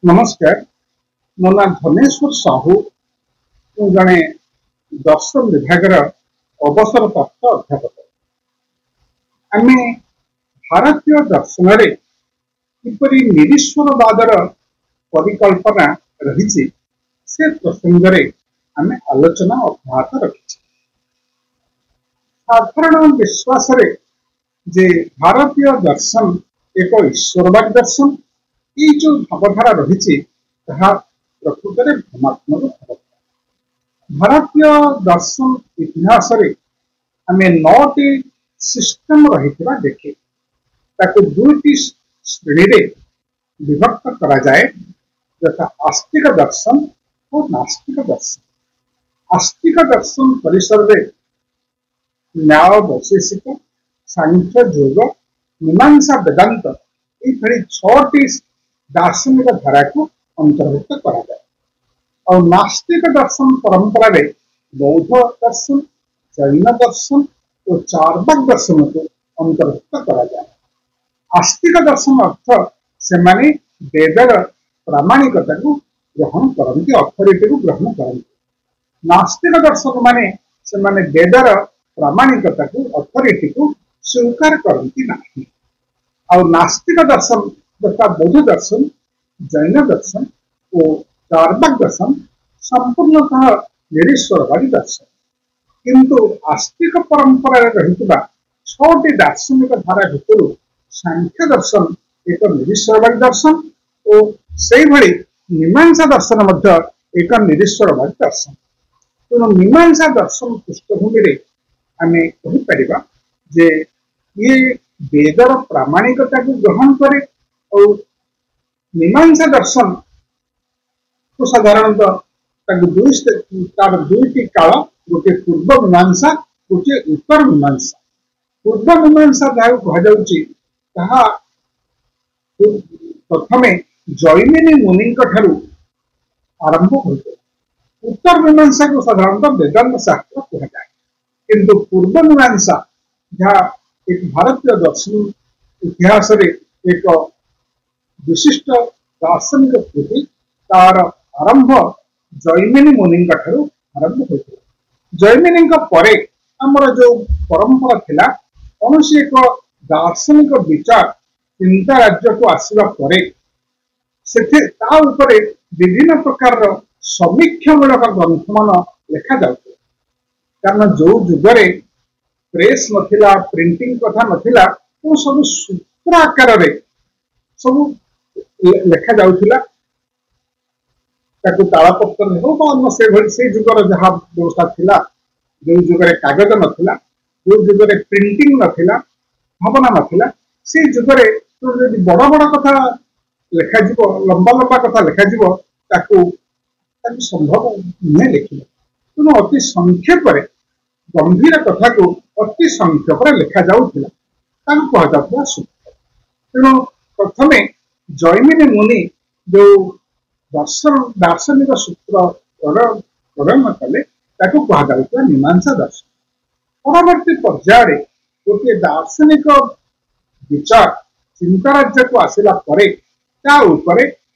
नमस्कार। मो ना धनेश्वर साहू। मु जड़े दर्शन विभाग अवसरप्राप्त अध्यापक। आम भारतीय दर्शन किपरि निरीश्वरवादर परिकल्पना रही से प्रसंग आम आलोचना अब्याहत रखी। साधारण विश्वास जे भारतीय दर्शन एक ईश्वरवादी दर्शन ये जो भावधारा रही प्रकृत में भ्रमात्मक भावधारा। भारतीय दर्शन इतिहास आम 9टी सिस्टम रही देखे दुईटी श्रेणी रे विभक्त करा जाए, यथा आस्तिक दर्शन और नास्तिक दर्शन। आस्तिक दर्शन परिसर में न्याय वैशेषिक सांख्य योग मीमांसा वेदांत ये 6टी दार्शनिक धारा को अंतर्भुक्त करा जाए। और नास्तिक दर्शन परंपरा रे बौद्ध दर्शन, जैन दर्शन और चार्वाक दर्शन को अंतर्भुक्त करा जाए। आस्तिक दर्शन अर्थ से माने वेदर प्रामाणिकता को ग्रहण करती, अथॉरिटी को ग्रहण करती। नास्तिक दर्शन माने से माने वेदर प्रामाणिकता को अथॉरिटी को स्वीकार करती नहीं। और नास्तिक दर्शन तथा बौद्ध दर्शन, जैन दर्शन और चार्वाक दर्शन संपूर्णतः निरीश्वरवादी दर्शन। किंतु आस्तिक परंपरा रही 6टी दार्शनिक धारा भितर सांख्य दर्शन एक निरीश्वरवादी दर्शन और से भली मीमांसा दर्शन मध्य एक निरीश्वरवादी दर्शन। तेणु मीमांसा दर्शन पृष्ठभूमि आम कहीपर जे ये वेदर प्रामाणिकता को ग्रहण करे। और मीमांसा दर्शन तो साधारणतः दुईटी काल, गोटे पूर्व मीमांसा, गोटे उत्तर मीमांसा। पूर्व मीमांसा जहाँ कह प्रथम जैमिनी मुनि आरंभ होता। उत्तर मीमांसा को साधारणतः वेदांत शास्त्र कहुए। किंतु पूर्व मीमांसा जहाँ एक भारतीय दर्शन इतिहास एक विशिष्ट दार्शनिक कृति, तार आरंभ जैमिनी मुनि आरंभ होता। जैमिनी परे आमर जो परंपरा थिला, कौन एक दार्शनिक विचार चिंता राज्य को आसवा परे विभिन्न प्रकार समीक्षामूलक ग्रंथ मान लिखा जाता। कारण जो जुगरे प्रेस नथिला, प्रिंटिंग कथा नथिला, तो सब सूत्र आकार सब लिखा जाउथिला। तालपत्र हो से जुगर जहाँ व्यवस्था थिला, जो जुगरे कागज नथिला, जो जुगरे प्रिंटिंग नथिला, भावना नथिला, से जुगरे तो यदि बड़ बड़ कथा लिखा जीवो, लंबा लंबा कथा लिखा जीवो, ताकू संभव नुहे लिखा। तेणु अति संक्षेप गंभीर कथा को अति संक्षेप लिखा जाउथिला, ताकू कहा जाउथिला सूत्र। तेणु प्रथमे जैमिनी मुनि जो दार्शनिक सूत्र प्रदान कले कहुआ मीमांसा दर्शन। परवर्ती पर्याय गोटे दार्शनिक विचार चिंता राज्य को आसला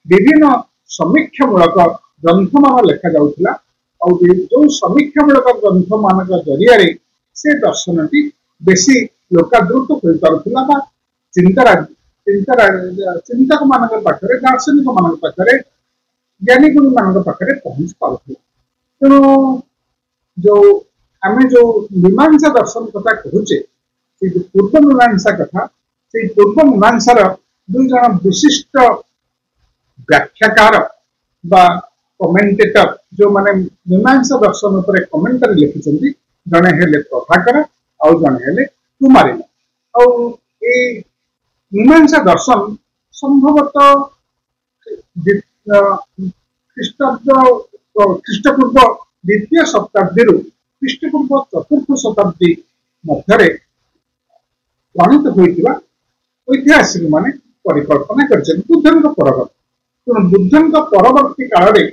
विभिन्न समीक्षामूलक ग्रंथ मान लिखा जाउथिला। और जो समीक्षामूलक ग्रंथ मान जरिया से दर्शन टी बेसी लोकादृत हो पारुला। चिंतक मान पाखे, दार्शनिक मान पाखे, ज्ञानी गुणी मान पाखे पहुंच पारुला। तेणु जो आम जो मीमांसा दर्शन कथा कहुचे, पूर्व मीमांसा कथा, से पूर्व मीमांसार दुई जन विशिष्ट व्याख्याकार बा कमेंटेटर जो माने मीमांसा दर्शन पर कमेंटरी लिखिछन्ती, जने हेले प्रभाकर और जने हेले कुमारिल। और ए मीमांसा दर्शन संभवतः ख्रीष्टपूर्व द्वितीय शताब्दी ख्रीष्टपूर्व चतुर्थ शताब्दी मध्य प्रणीत होता ऐतिहासिक माने परिकल्पना कर बुद्धन परवर्ती। तेणु बुद्धन परवर्ती काल में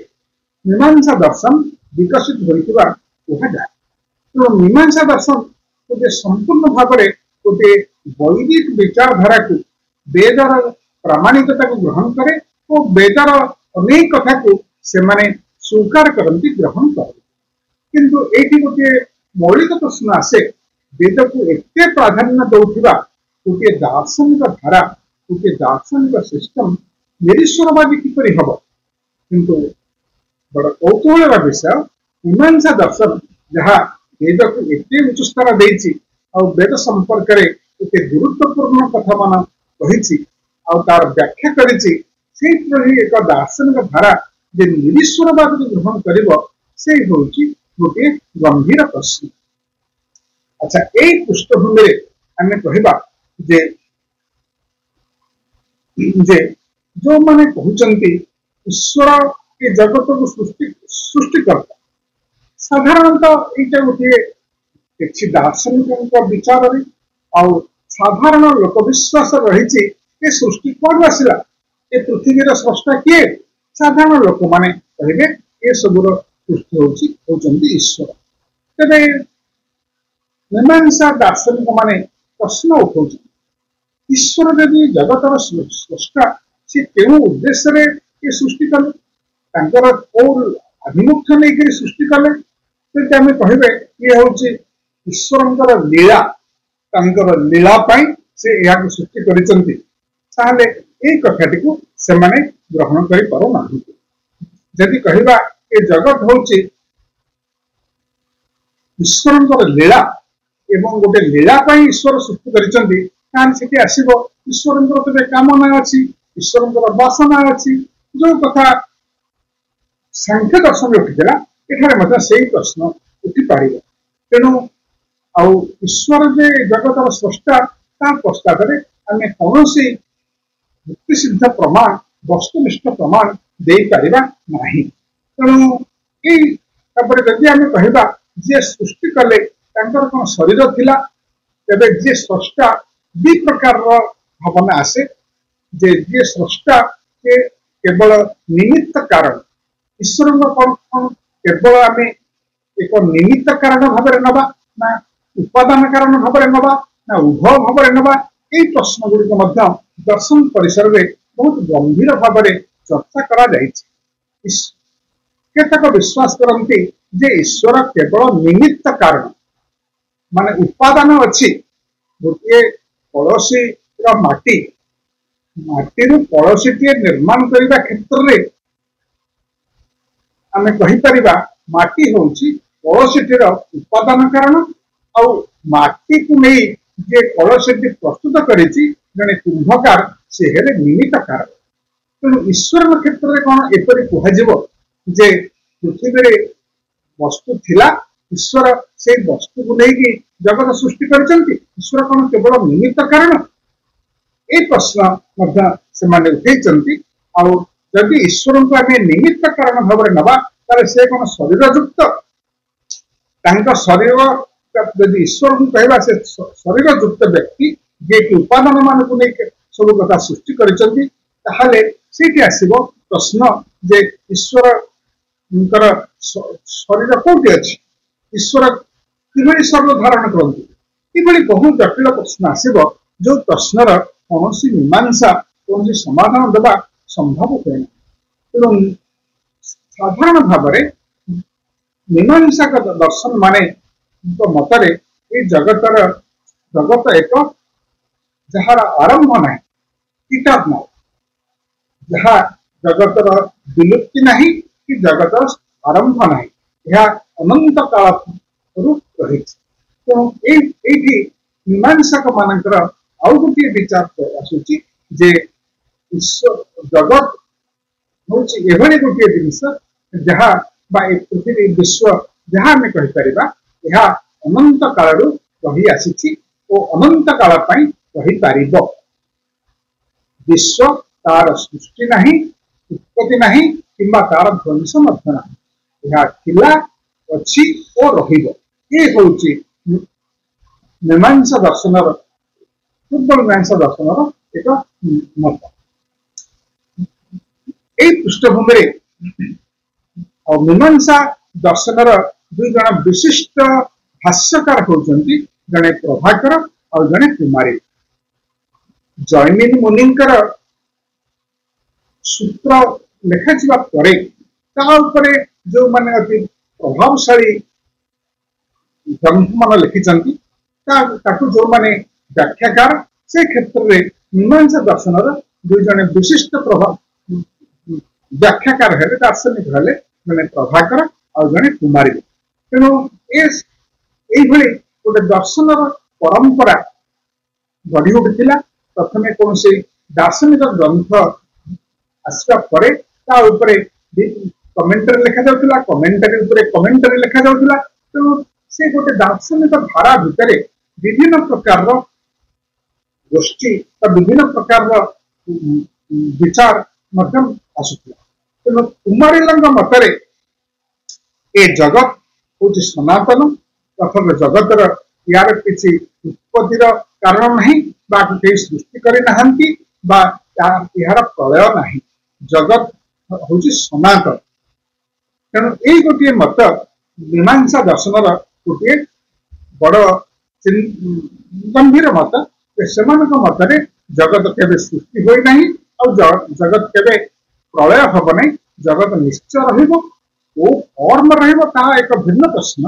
मीमांसा दर्शन विकसित होता कहुए। तेणु मीमांसा दर्शन गोटे संपूर्ण भाव में गोटे वैदिक विचारधारा को वेदर प्रामाणिकता को ग्रहण करे और वेदर अनेक कथा को से माने स्वीकार करती ग्रहण कर किंतु एठी गोटे मौलिक प्रश्न आसे वेद को एते प्राधान्य दौथिबा गोटे दार्शनिक धारा गोटे दार्शनिक सिस्टम निरीश्वरवादी किपरि हब किंतु बड़ कौतूहल विषय मीमांसा दर्शन जहाँ वेद को एते उच्च स्तर देछि और वेद संपर्क रे एते गुरुत्वपूर्ण कथा मान कहिछि और तार व्याख्या करिछि सेहि एक दार्शनिक धारा जे निरीश्वरवाद को ग्रहण करिवो से होछि गोटे गंभीर प्रश्न। अच्छा ए पृष्ठभूमि रे हमें कहबा जे जे जो माने कहउचंती ईश्वर के जगत को सृष्टि करता साधारणतः एटा गोटे किसी दार्शनिक विचार रे और साधारण लोक विश्वास रही सृष्टि कौन आसला ए पृथ्वीर स्रष्टा किए साधारण लोक माने कहे ये सबुर सृष्टि होती ईश्वर तेरे मीमांसा दार्शनिक माने प्रश्न उठाऊ ईश्वर यदि जगतर स्रष्टा सी क्यों उद्देश्य ये सृष्टि कले आभिमुख्य नहीं सृष्टि कले तो आम कहे ये हूँ ईश्वर लीला लीला से यहाँ सृष्टि कर कथाटी को से माने ग्रहण कर पारना जदि कहवा ये जगत हूँ ईश्वर लीला एवं गोटे लीला ईश्वर सृष्टि कर आसो ईश्वर तो कामना अच्छी ईश्वर वासना अच्छी जो कथा सांख्य दर्शन उठीला एठारे से प्रश्न उठी पार तेणु आउ ईश्वर जे जगतर स्रष्टा पश्चात आम कौन युक्ति सिद्ध प्रमाण वस्तुनिष्ठ प्रमाण दे पारिबा नाही तेणु जदि आम कहबा जे सृष्टि कले कौन शरीर थिला तेबे जे स्रष्टा दि प्रकार भावना आसे जे स्रष्टा के केवल निमित्त कारण ईश्वर कौन केवल आम एक निमित्त कारण भाव नवा ना उपादान कारण भाव नवा ना उभय भाव नवा ये प्रश्न गुड़िक दर्शन परिसर में बहुत गंभीर भाव में चर्चा करा केतक विश्वास करती जे ईश्वर केवल निमित्त कारण माने उपादान अच्छी गोटे कलसी माटी माटी कलसी निर्माण करने क्षेत्र में आम कहीपर माटी हूँ कलसीटीर उपादान कारण आउ माटी को नहीं जे कलसी प्रस्तुत करी जड़े कुंभकार से हेले निमित्त कारण तेणु ईश्वर क्षेत्र में कौन एपरी कह जे पृथ्वी वस्तु थिला ईश्वर से वस्तु को लेकिन जगत सृष्टि कर ईश्वर कौन केवल निमित्त कारण ए प्रश्न से उठे जदि ईश्वर को आम निमित्त कारण भाव नवा से कौन शरीर युक्त शरीर जदि ईश्वर को कहवा से शरीर युक्त व्यक्ति जे कि उपादान मान को नहीं सब कथा सृष्टि कर प्रश्न जे ईश्वर शरीर कौटी अच्छी ईश्वर कि शरीर धारण करती ये बहुत जटिल प्रश्न आसब जो प्रश्नर कौन मीमांसा कौन समाधान देवा संभव हुए तेणु साधारण भाव में मीमांसा दर्शन माने मतरे ये जगत एक जार आरंभ ना किताब ना जहाँ जगतर विलुप्ति नहीं कि जगतर आरंभ ना यह अनंत काल रही तेणु ये मीमांसक मानकर आउ गोटे विचार आसूची जे जगत हूँ एभली गोटे जिनस जहाँ पृथ्वी विश्व जहाँ आम कहीपर यह अनंत काल रही आसी अनंत काल रही पार विश्व तार सृष्टि नहीं उत्पत्ति नहीं कि तार ध्वंस ना थिला अच्छी और ये हूँ मीमांसा दर्शन पूर्व मीमांसा दर्शन एक मत ये पृष्ठभूमि मीमांसा दर्शन दुई जन विशिष्ट भाष्यकार होती जड़े प्रभाकर और जड़े कुमारी जैमिनी मुनिंकर सूत्र ଲେଖାଯିବା ପରେ ତା ଉପରେ ଯୋଉମାନେ ଅତି ପ୍ରଭାବଶାଳୀ ଗ୍ରନ୍ଥମାନ ଲେଖିଛନ୍ତି ତାକୁ ଯୋଉମାନେ ବ୍ୟାଖ୍ୟାକାର ସେ କ୍ଷେତ୍ରରେ ମୀମାଂସା ଦର୍ଶନର ଦୁଇ ଜଣ ବିଶିଷ୍ଟ ବ୍ୟାଖ୍ୟାକାର ହେଲେ ଦାର୍ଶନିକ ହେଲେ ଜଣେ ପ୍ରଭାକର ଆଉ ଜଣେ କୁମାରୀ। ତେଣୁ ଏଇଭଳି ଗୋଟେ ଦର୍ଶନର ପରମ୍ପରା ଗଢି ଉଠିଥିଲା। ପ୍ରଥମେ କୌଣସି ଦାର୍ଶନିକ ଗ୍ରନ୍ଥ ଆସିବା ପରେ ତା ଉପରେ କମେଣ୍ଟାରୀ ଲେଖାଯାଉଥିଲା, କମେଣ୍ଟାରୀ ଉପରେ କମେଣ୍ଟାରୀ ଲେଖାଯାଉଥିଲା। ତେଣୁ ସେ ଗୋଟେ ଦାର୍ଶନିକ ଧାରା ଭିତରେ ବିଭିନ୍ନ ପ୍ରକାରର ଗୋଷ୍ଠୀ ବା ବିଭିନ୍ନ ପ୍ରକାରର ବିଚାର ମଧ୍ୟ ଆସୁଥିଲା। ତେଣୁ କୁମାରୀଲଙ୍କ ମତରେ ଏ ଜଗତ ହଉଛି ସନାତନ, ଅଥବା ଜଗତର ୟାର କିଛି ଉତ୍ପତ୍ତିର କାରଣ ନାହିଁ ବା କେହି ସୃଷ୍ଟି କରିନାହାନ୍ତି ବା ଏହାର ପ୍ରଳୟ ନାହିଁ, ଜଗତ ହଉଛି ସନାତନ। ତେଣୁ ଏଇ ଗୋଟିଏ ମତ ମୀମାଂସା ଦର୍ଶନର ଗୋଟିଏ ବଡ ଗମ୍ଭୀର ମତ। ସେମାନଙ୍କ ମତରେ ଜଗତ କେବେ ସୃଷ୍ଟି ହୋଇନାହିଁ ଆଉ ଜଗତ କେବେ ପ୍ରଳୟ ହବ ନାହିଁ, ଜଗତ ନିଶ୍ଚୟ ରହିବ। କୋଉ ଫର୍ମ ରହିବ ତାହା ଏକ ଭିନ୍ନ ପ୍ରଶ୍ନ,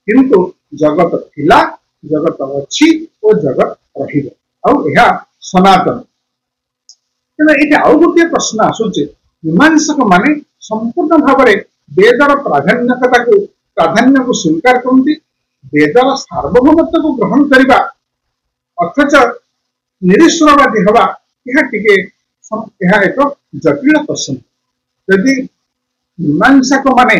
କିନ୍ତୁ ଜଗତ ଥିଲା, ଜଗତ ଅଛି ଓ ଜଗତ ରହିବ, ଆଉ ଏହା ସନାତନ। ତେଣୁ ଏଠି ଆଉ ଗୋଟିଏ ପ୍ରଶ୍ନ ଆସୁଛି, ମୀମାଂସକ ମାନେ ସମ୍ପୂର୍ଣ୍ଣ ଭାବରେ ବେଦର ପ୍ରାଧାନ୍ୟକୁ ସ୍ୱୀକାର କରନ୍ତି, ବେଦର ସାର୍ବଭୌମତ୍ୱକୁ ଗ୍ରହଣ କରିବା ଅଥଚ ନିରୀଶ୍ୱରବାଦୀ ହେବା ଏହା ଏକ ଜଟିଳ ପ୍ରଶ୍ନ। ଯଦି ମୀମାଂସକ ମାନେ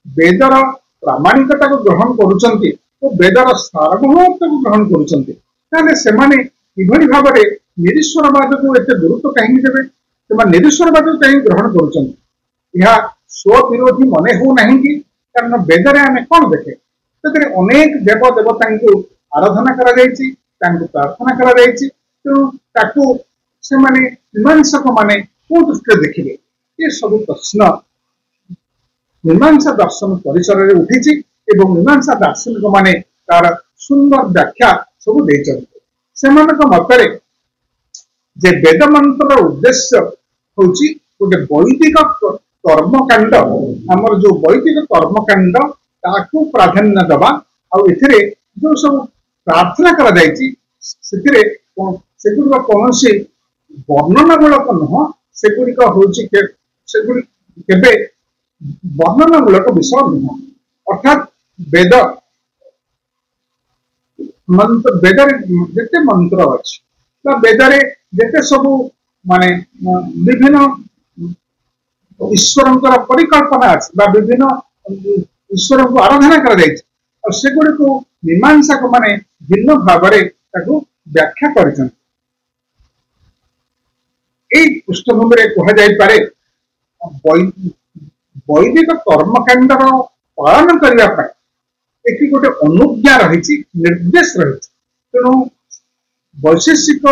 ବେଦର ପ୍ରାମାଣିକତାକୁ ଗ୍ରହଣ କରୁଛନ୍ତି ଓ ବେଦର ସାର୍ବଭୌମତ୍ୱକୁ ଗ୍ରହଣ କରୁଛନ୍ତି, ତାହେଲେ ସେମାନେ କିଭଳି ଭାବରେ ନିରୀଶ୍ୱରବାଦକୁ ଏତେ ଗୁରୁତ୍ୱ କାହିଁକି ଦେବେ? ସେମାନେ ନିରୀଶ୍ୱରବାଦକୁ କାହିଁକି ଗ୍ରହଣ କରୁଛନ୍ତି? ଏହା ସ୍ୱବିରୋଧୀ ମନେ ହଉନାହିଁ କି? କାରଣ ବେଦରେ ଆମେ କଣ ଦେଖେ? ସେଥିରେ ଅନେକ ଦେବ ଦେବତାଙ୍କୁ ଆରାଧନା କରାଯାଇଛି, ତାଙ୍କୁ ପ୍ରାର୍ଥନା କରାଯାଇଛି। ତେଣୁ ତାକୁ ସେମାନେ ମୀମାଂସକ ମାନେ କୋଉ ଦୃଷ୍ଟିରେ ଦେଖିବେ? ଏ ସବୁ ପ୍ରଶ୍ନ ମୀମାଂସା ଦର୍ଶନ ପରିସରରେ ଉଠିଛି ଏବଂ ମୀମାଂସା ଦାର୍ଶନିକ ମାନେ ତାର ସୁନ୍ଦର ବ୍ୟାଖ୍ୟା ସବୁ ଦେଇଛନ୍ତି। ସେମାନଙ୍କ ମତରେ ଯେ ବେଦ ମନ୍ତ୍ରର ଉଦ୍ଦେଶ୍ୟ ହଉଛି ଗୋଟେ ବୈଦିକ କର୍ମକାଣ୍ଡ, ଆମର ଯୋଉ ବୈଦିକ କର୍ମକାଣ୍ଡ ତାକୁ ପ୍ରାଧାନ୍ୟ ଦେବା, ଆଉ ଏଥିରେ ଯୋଉ ସବୁ ପ୍ରାର୍ଥନା କରାଯାଇଛି ସେଗୁଡ଼ିକ କୌଣସି ବର୍ଣ୍ଣନାମୂଳକ ନୁହଁ, ସେଗୁଡ଼ିକ ହଉଛି କେବେ ବର୍ଣ୍ଣନାମୂଳକ ବିଷୟ ନୁହଁ। ଅର୍ଥାତ୍ ବେଦରେ ଯେତେ ମନ୍ତ୍ର ଅଛି ବା ବେଦରେ ଯେତେ ସବୁ ମାନେ ବିଭିନ୍ନ ଈଶ୍ୱରଙ୍କର ପରିକଳ୍ପନା ଅଛି ବା ବିଭିନ୍ନ ଈଶ୍ୱରଙ୍କୁ ଆରାଧନା କରାଯାଇଛି, ଆଉ ସେଗୁଡ଼ିକୁ ମୀମାଂସକ ମାନେ ଭିନ୍ନ ଭାବରେ ତାକୁ ବ୍ୟାଖ୍ୟା କରିଛନ୍ତି। ଏଇ ପୃଷ୍ଠଭୂମିରେ କୁହାଯାଇପାରେ ବୈଦିକ କର୍ମକାଣ୍ଡର ପାଳନ କରିବା ପାଇଁ ଏଠି ଗୋଟେ ଅନୁଜ୍ଞା ରହିଛି, ନିର୍ଦ୍ଦେଶ ରହିଛି। ତେଣୁ ବୈଶେଷିକ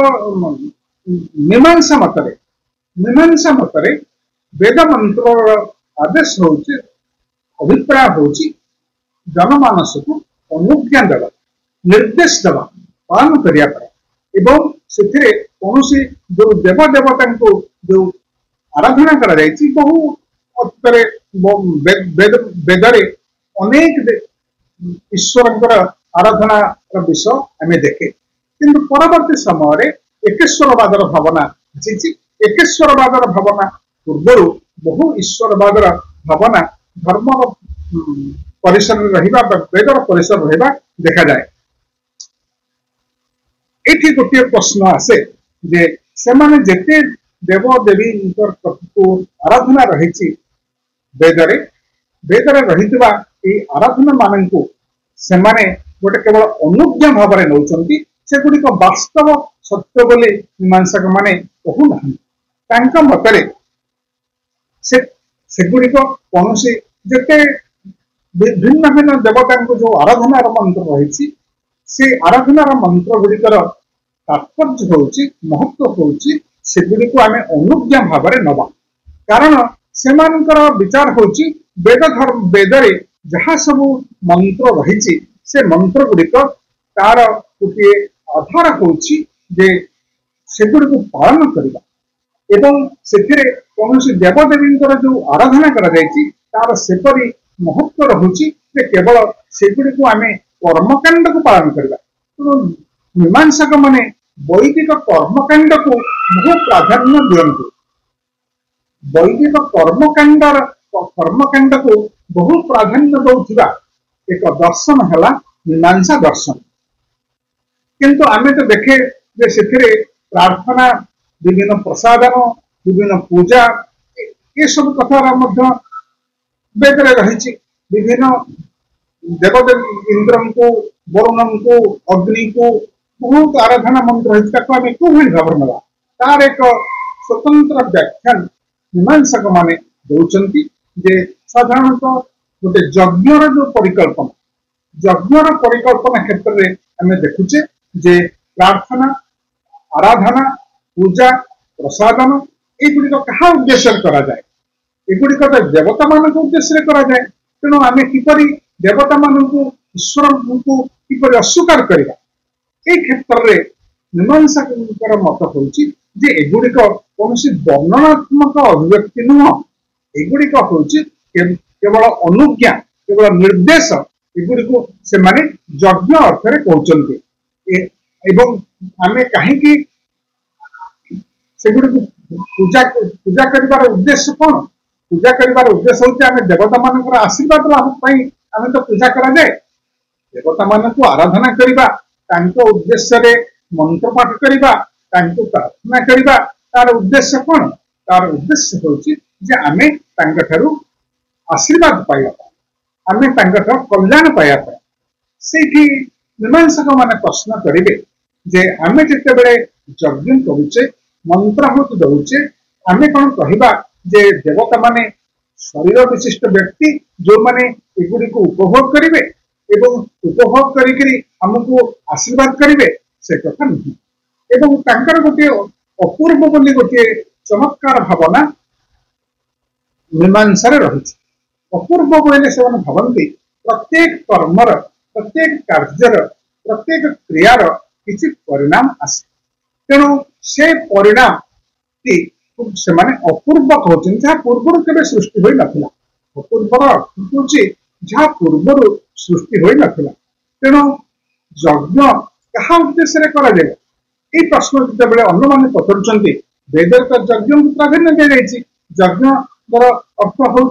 ମୀମାଂସା ମତରେ ବେଦ ମନ୍ତ୍ରର ଆଦେଶ ହଉଛି, ଅଭିପ୍ରାୟ ହଉଛି ଜନମାନସକୁ ଅନୁଜ୍ଞା ଦେବା, ନିର୍ଦ୍ଦେଶ ଦେବା ପାଳନ କରିବା ପାଇଁ। ଏବଂ ସେଥିରେ କୌଣସି ଯୋଉ ଦେବ ଦେବତାଙ୍କୁ ଯୋଉ ଆରାଧନା କରାଯାଇଛି, ବହୁ ଅର୍ଥରେ ବେଦରେ ଅନେକ ଈଶ୍ୱରଙ୍କର ଆରାଧନାର ବିଷୟ ଆମେ ଦେଖେ। କିନ୍ତୁ ପରବର୍ତ୍ତୀ ସମୟରେ ଏକେଶ୍ୱରବାଦର ଭାବନା ଆସିଛି। ଏକେଶ୍ୱରବାଦର ଭାବନା ପୂର୍ବରୁ ବହୁ ଈଶ୍ୱରବାଦର ଭାବନା ଧର୍ମର ପରିସରରେ ରହିବା ବା ବେଦର ପରିସର ରହିବା ଦେଖାଯାଏ। ଏଠି ଗୋଟିଏ ପ୍ରଶ୍ନ ଆସେ ଯେ ସେମାନେ ଯେତେ ଦେବ ଦେବୀଙ୍କୁ ଆରାଧନା ରହିଛି ବେଦରେ ରହିଥିବା ଏହି ଆରାଧନା ମାନଙ୍କୁ ସେମାନେ ଗୋଟେ କେବଳ ଅନୁଜ୍ଞା ଭାବରେ ନେଉଛନ୍ତି, ସେଗୁଡ଼ିକ ବାସ୍ତବ ସତ୍ୟ ବୋଲି ମୀମାଂସକ ମାନେ କହୁନାହାନ୍ତି। ତାଙ୍କ ମତରେ ସେଗୁଡ଼ିକ କୌଣସି ଯେତେ ଭିନ୍ନ ଭିନ୍ନ ଦେବତାଙ୍କୁ ଯୋଉ ଆରାଧନାର ମନ୍ତ୍ର ରହିଛି, ସେ ଆରାଧନାର ମନ୍ତ୍ର ଗୁଡ଼ିକର ତାତ୍ପର୍ଯ୍ୟ ହଉଛି, ମହତ୍ଵ ହଉଛି, ସେଗୁଡ଼ିକୁ ଆମେ ଅନୁଜ୍ଞା ଭାବରେ ନବା। କାରଣ ସେମାନଙ୍କର ବିଚାର ହଉଛି ବେଦରେ ଯାହା ସବୁ ମନ୍ତ୍ର ରହିଛି, ସେ ମନ୍ତ୍ର ଗୁଡ଼ିକ ତାର ଗୋଟିଏ ଆଧାର ହଉଛି ଯେ ସେଗୁଡ଼ିକୁ ପାଳନ କରିବା। एवं से कौन देवदेवी जो आराधना कर सेपरी महत्व रहुची केवल सेगुड़ी को आम कर्मकांड को पालन करवा। तेणु मीमांसक माने वैदिक कर्मकांड को बहु प्राधान्य दियंतु। वैदिक कर्मकांड को बहु प्राधान्य दौथिबा एक दर्शन है मीमांसा दर्शन। किंतु आमे तो देखे जे सेथिरे प्रार्थना विभिन्न प्रसादन विभिन्न पूजा ये सब कथार मध्य वेद रही। विभिन्न देवदेवी इंद्रम को वरुणम को अग्नि को बहुत आराधना मंत्र रही कोई भाव ना तार एक स्वतंत्र व्याख्यान मीमांसक माने दौरान जे साधारणतः गोटे यज्ञर जो परिकल्पना क्षेत्र में आम देखुचे जे प्रार्थना आराधना पूजा प्रसादन युड़िक क्या उद्देश्य करा जाए एगुड़िक तो देवता मान उद्देश्य करा जाए। तेणु आम किपरि देवता मान ईश्वर को किपरि अस्वीकार करवा ये क्षेत्र में मीमांसक मत हूँ जे एगुड़िक कौन वर्णनात्मक अभिव्यक्ति नुह एगुड़िक हूँ केवल अनुज्ञा केवल निर्देश एगुड़ी से माने यज्ञ अर्थ कहते एवं आमे कहीं सेगुड़ी पूजा करिवार उद्देश्य कौन पूजा करिवार उद्देश्य होते आमे देवता मान आशीर्वाद लाभ आम तो पूजा करा जाए देवता मान को आराधना करवा उद्देश्य रे मंत्र पाठ करवा प्रार्थना करवा तार उद्देश्य कौन तार उद्देश्य होचे आमे तांका आशीर्वाद पाइबा आमे तांका कल्याण पाइबा से मीमांसक माने प्रश्न करेंगे जे आमे जिते बड़े यज्ञ करुचे मंत्राहुति दौचे आमे कौन कहवा जे देवता माने शरीर विशिष्ट व्यक्ति जो माने एगुड़ी को उपभोग करेंगे एवं उपभोग करी हमको आशीर्वाद करेंगे से कथा नहीं एवं तांकर गोटे अपूर्व बोली गोटे चमत्कार भावना मीमांसा रही। अपूर्व बोले से भावती प्रत्येक कर्मर प्रत्येक कार्यर प्रत्येक क्रियार किसी परिणाम आसे तेणु से परिणाम से माने अपूर्व कहते जहाँ पूर्व केवे सृष्टि हो नाला अपूर्वर अर्थ हूँ जहाँ पूर्व सृष्टि हो नाला तेणु यज्ञ क्या उद्देश्य करा जाए ये प्रश्न जिते अन्य मैंने पचार वेद तो यज्ञ को प्राधान्य दी जाए यज्ञ अर्थ हूँ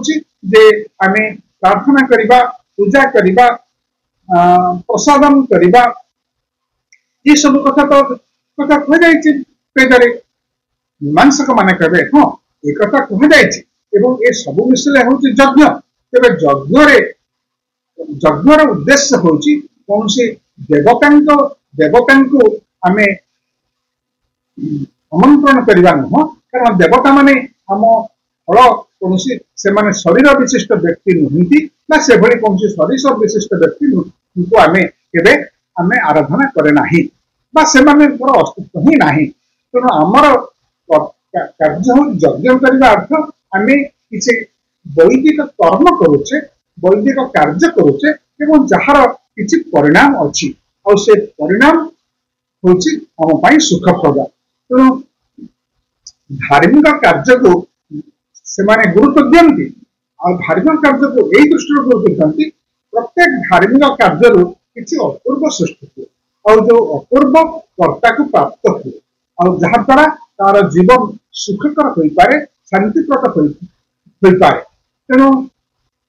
आम प्रार्थना करवा पूजा करवा प्रसादन करवा ये सब कथा तो कथा कहुई वेद मीमांसक माने कहे हाँ एक कथा कहुई ये सब विषय हूँ यज्ञ तेरे यज्ञर उद्देश्य हूँ कौन सी देवता को आम आमंत्रण करवा नुह कारण देवता माने आम फल कौन से माने शरीर विशिष्ट व्यक्ति नुहति ना से भली कौन शरीर विशिष्ट व्यक्ति को आम केवे आम आराधना करे नाही बा से अस्तित्व ही नाही। तेणु आमर कार्य हूँ यज्ञ करने अर्थ आम किसी वैदिक कर्म करुचे वैदिक कार्य करुचे एवं जार किसी परिणाम अच्छी और से परिणाम हूँ आम सुखप्रद। तेणु धार्मिक कार्य को से माने गुरुत्व दियंती और धार्मिक कार्य को यही दृष्टि गुरुत्व दियंती प्रत्येक धार्मिक कार्य किसी अपूर्व सृष्टि हुए और जो अपूर्व कर्ता को प्राप्त हुए और जहाँ द्वारा तार जीवन सुखकर हो पारे शांतिप्रद हो पारे। तेणु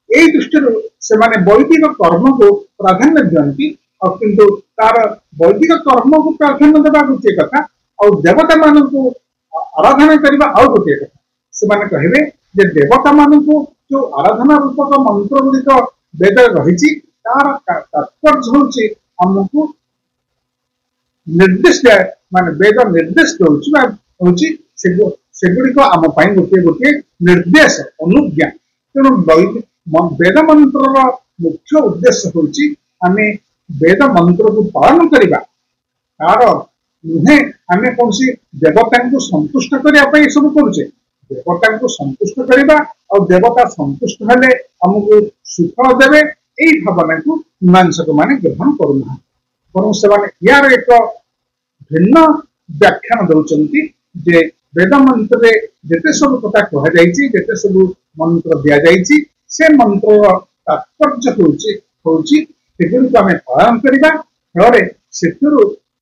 यही दृष्टि से माने वैदिक कर्म को प्राधान्य दियंती और किंतु तार वैदिक कर्म को प्राधान्य देवा गोटे कथा और देवता मान को आराधना करने आउ गोटे कथा से माने कहे जे देवता मान को जो आराधना रूपक मंत्र गुड़िक वेद रही तार तात्पर्य हूँ आमको निर्देश माने वेद निर्देश सेगुड़िक आम गोटे गोटे निर्देश अनुज्ञा। तेणु वेद मंत्र मुख्य उद्देश्य हूँ आम वेद मंत्र को पालन करवा तार नुहे आम कौन सी देवता को संतुष्ट करने सब करुचे देवता को संतुष्ट करवा और देवता संतुष्ट हेले आमको सुख देवे यही भावना को मीमांसक माने ग्रहण करूना बरं से यार एक भिन्न व्याख्यान दौरान जे वेद मंत्र जेते सब कथा कह जाइए जेते सब मंत्र दि जाइए से मंत्र तात्पर्य होगी आम पालन करवा फल से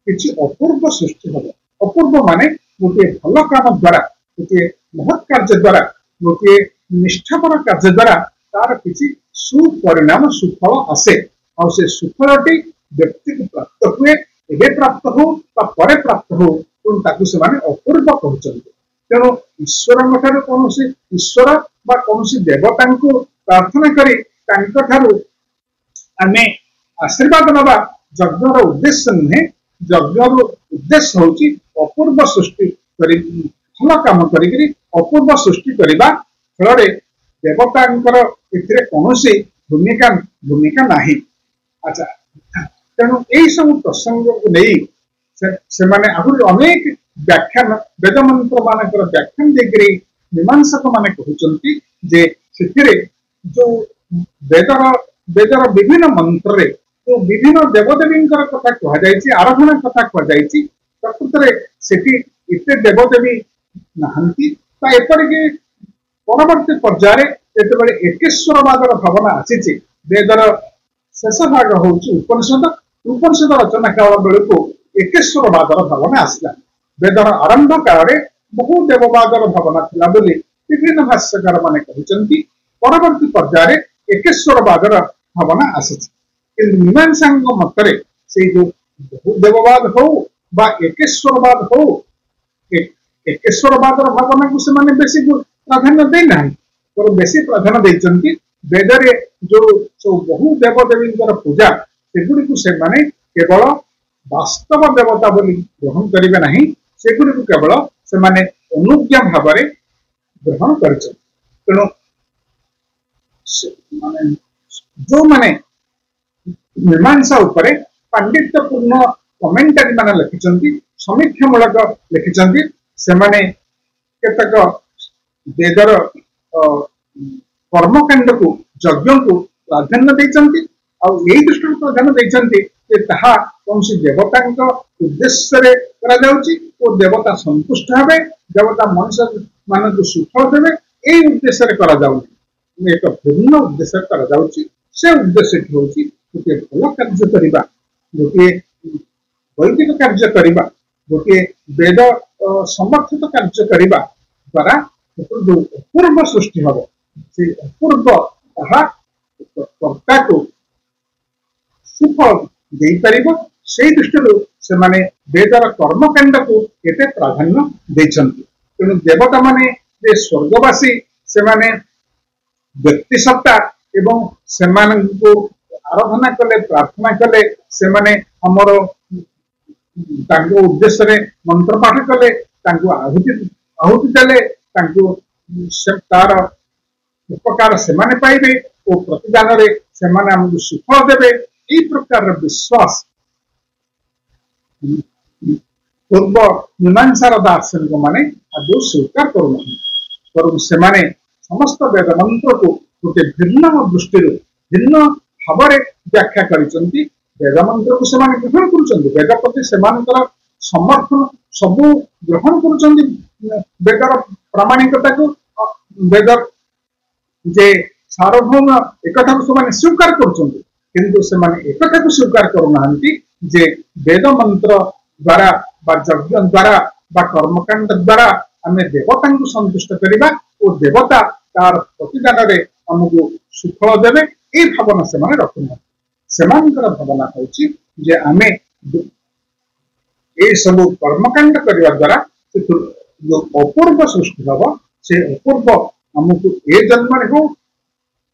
किसी अपूर्व सृष्टि हम अपूर्व माने गोटे भल काम द्वारा गोटे महत् कार्य द्वारा गोटे निष्ठापर कार्य द्वारा तार किसी सुपरिणाम सुफल आसे और से सुफलटी व्यक्ति को प्राप्त हुए एवं प्राप्त हो प्राप्त हो से अपूर्व कहते तेणु ईश्वर कौन ईश्वर कौन देवता को प्रार्थना करी आमे आशीर्वाद नवा यज्ञर उद्देश्य नुहे यज्ञर उद्देश्य हूँ अपूर्व सृष्टि भल कम कर अपूर्व सृष्टि करने फल देवता कौन भूमिका भूमिका नहीं। अच्छा तेणु यही सब प्रसंग को नहीं से माने आहुरी अनेक व्याख्यान वेद मंत्र मानकर व्याख्यान देकर मीमांसक माने कहउचंती जे सेथिरे जो वेदर विभिन्न मंत्र जो विभिन्न देवदेवी कथा कह जाइए आराधना कथा कह जाइए प्रकृत में सेठी इतने देवदेवी नहांती एपरिक परवर्ती पर्यायर जिते एकेश्वरवादर भावना आसी वेदर शेष भाग हूँ उपनिषद उपनिषद रचना काल बेलू एकेश्वरवादर भावना आसला वेदर आरंभ काल बहु देववादर भावना थिला बोली विभिन्न भाष्यकार माने कहउचंती परवर्ती पर्यायर एकेश्वरवादर भावना आसी मीमांसांग मतरे से जो बहु देववाद हो बा एकेश्वरवाद हो एकेश्वरवादर भावना को से बेसी प्राधान्य देना और बेसी प्राधान्य देइचंती वेदरे जो बहु देवदेवी पूजा सेगुड़ी से केवल वास्तव देवता बोली ग्रहण करेंगे नहीं सेगुड़ी केवल से अनुज्ञा भाव ग्रहण कर तेणु जो माने मीमांसा उपरे पांडित्यपूर्ण कमेंटारी माने लिखिचंती समीक्षामूलक लिखिचंती सेमाने केतक वेदर कर्मकांड को यज्ञ को प्राधान्य देइचंती और यही दृष्टि प्राधान्य देइचंती जे ताहा कौन देवता उद्देश्य रे करा जाउची और देवता संतुष्ट हेबे देवता मनुष्य मान को सुफल देवे यही उद्देश्य रे करा जाउची एक भिन्न उद्देश्य करा जाउची से उद्देश्य होउची गोटे भल कार्य करिबा गोटे वैदिक कार्य करिबा गोटे वेद समर्थित कार्य करिबा द्वारा जो अपूर्व सृष्टि हम से अपूर्व कर्ता को सुफल दे पार से दृष्टि से वेदर कर्मकांड को केते प्राधान्य देइछंती तेणु देवता माने जे स्वर्गवासी से व्यक्ति सत्ता एवं से आराधना कले प्रार्थना कले से हमर उद्देश्य रे मंत्र पाठ कले आहुति देले तार उपकार से पाइबे और प्रतिदान रे से आमको सुफल देवे यही प्रकार विश्वास पूर्व मीमांसार दार्शनिक माने आदौ स्वीकार करूँ से समस्त वेद मंत्र को गोटे भिन्न दृष्टि भिन्न भाव व्याख्या करिसंती वेद मंत्र को से ग्रहण करुचंती वेद प्रति से समर्थन सबू ग्रहण करुचंती वेदर प्रामाणिकता को वेदर जे सार्वभौम एक स्वीकार करुचंती किंतु से एक स्वीकार करूना जे वेद मंत्र द्वारा यज्ञ द्वारा कर्मकांड द्वारा आम देवता को संतुष्ट करवा और देवता तार प्रतिदान रे आमको सुफल देवे ये भावना से रखुना से भावना जे आम ये सब कर्मकांड करने द्वारा जो अपूर्व सृष्टि हम से अपूर्व आमको ए जन्म हो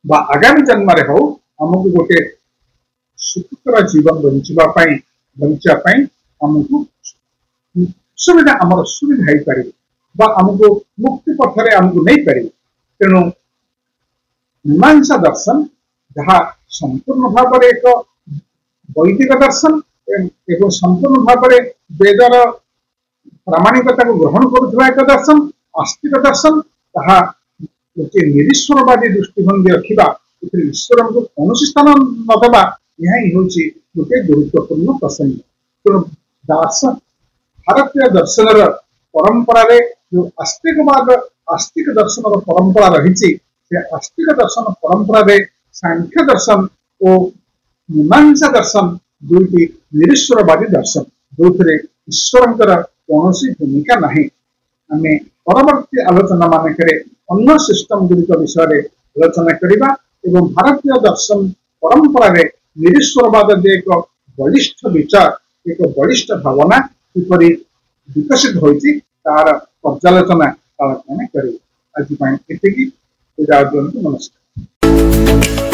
आगामी जन्म हो आमको गोटे सुखकर जीवन बंचापी आमको सुविधा आमर सुविधा हो पार आमको मुक्ति पथरे आमको नहीं पार तेणु मीमांसा दर्शन जहाँ संपूर्ण भाव एक वैदिक दर्शन एवं संपूर्ण भाव वेदर प्रामाणिकता को ग्रहण करुवा एक दर्शन आस्तिक दर्शन ताहा गोटे निरीश्वरवादी दृष्टिभंगी रखा ईश्वर को कौन स्थान नदबा यह ही हूँ गोटे गुरुत्वपूर्ण प्रसंग तेणु भारतीय दर्शन परंपरा जो आस्तिक दर्शन परंपरा रही से आस्तिक दर्शन परंपरा रे सांख्य दर्शन और मीमांसा दर्शन दुईटी निरीश्वरवादी दर्शन जो ईश्वर कौन भूमिका नहीं। आम परवर्ती आलोचना मानक अन्य सिस्टम गुड़िक विषय आलोचना करवा एवं भारतीय दर्शन परंपरा रे निरीश्वरवाद जे एक बलिष्ठ विचार एक बलिष्ठ भावना किपरि विकसित होती तार पर्यालोचना आलोचना करें। आज एतिकी नमस्कार।